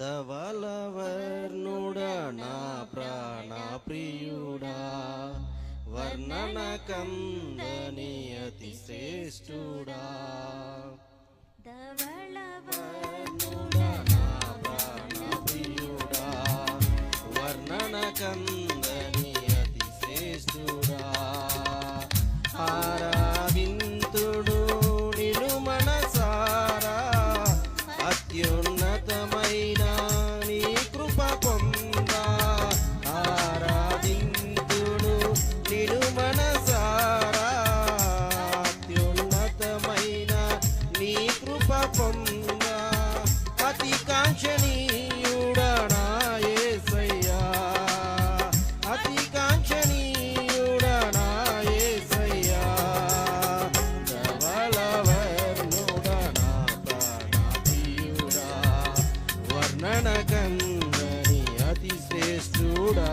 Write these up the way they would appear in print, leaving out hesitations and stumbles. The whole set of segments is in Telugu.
ధవలవర్ణుడా నా ప్రాణ ప్రియుడా, వర్ణన కందని అతి శ్రేష్ఠుడా. ధవలవర్ణుడా నా ప్రాణ ప్రియుడా, వర్ణన కందని అతి శ్రేష్ఠుడా. ఆరాధింతుడు నిను మనసారా, అత్యున్నతమైన నీ కృప పొందా. ఆరాధింతుడు నిను మనసారా, అత్యున్నతమైన నీ కృప పొందా. అతి కాంక్షణీయుడా నా యేసయ్యా, అతి కాంక్షణీయుడా నా యేసయ్యా. ధవలవర్ణుడా నా ప్రాణ ప్రియుడా, వర్ణన కందని అతి శ్రేష్ఠుడా.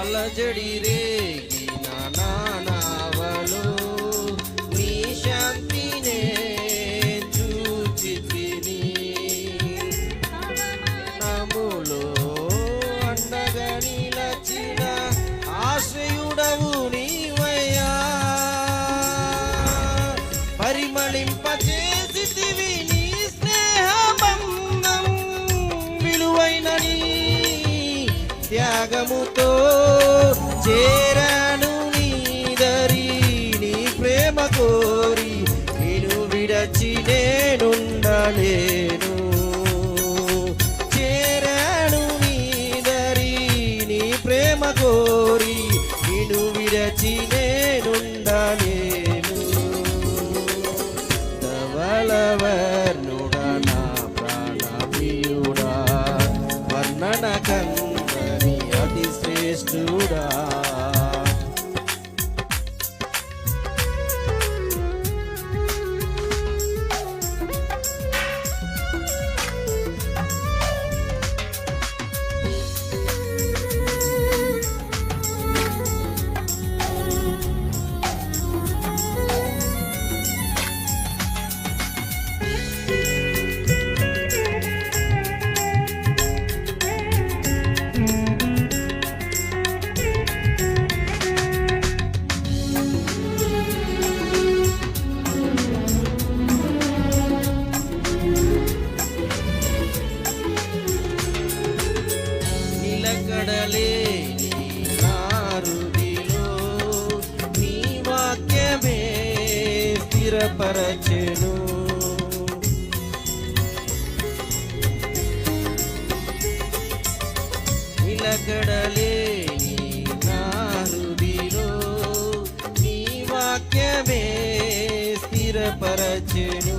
అలజడి రేగిన నానావలో నీ శాంతినే చూచితిని. నములో అండగా నిలచిన ఆశ్రయుడవు నీవయ్యా. పరిమళింపచేసితివి నీ స్నేహబంధం, విలువైన నీ త్యాగముతో చేరాను నీదరి. నీ ప్రేమ కోరి నిన్ను విడచి నేనుండలేను. చేరాను నీదరి, నీ ప్రేమ కోరి నిన్ను విడచి నేనుండలేను. ధవలవర్ణుడా నా ప్రాణ ప్రియుడా, వర్ణన కందని అతి శ్రేష్ఠుడా. నిలకడలేని నా హృదిలో నీ వాక్యమే స్థిరపరచెను. నిలకడలేని నా హృదిలో నీ వాక్యమే స్థిరపరచెను.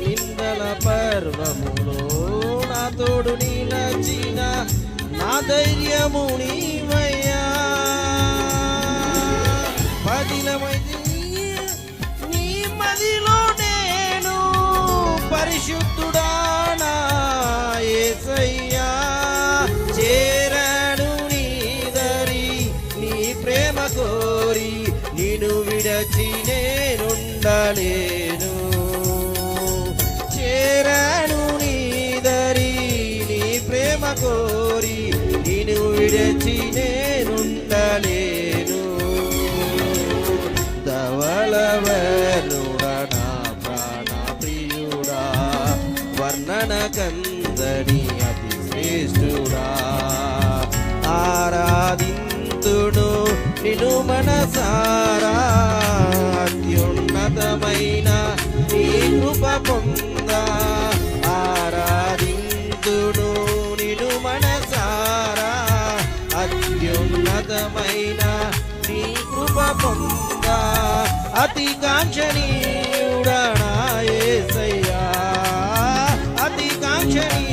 నిందల పర్వములో నా తోడు నిలచిన నా ధైర్యము నీవయ్యా. పదిలమైంది నీ మదిలో నేను, పరిశుద్ధుడా నా యేసయ్యా. చేరాను నీదరి, నీ ప్రేమ కోరి నిన్ను విడచి నేనుండలేను. చేరాను నీదరి, నీ ప్రేమ కోరి నిన్ను విడచి నేనుండలేను. ధవలవర్ణుడా నా ప్రాణ ప్రియుడా, వర్ణన కందని అతి శ్రేష్ఠుడా. ఆరాధింతుడు నిన్ను మనసారా, అత్యున్నతమైన నీ కృప పొందా. ఆరాధింతుడు నిన్ను మనసారా, అత్యున్నతమైన నీ కృప పొందా. అతి కాంక్షణీయుడా నా యేసయ్యా, అతి రక్షణీయుడా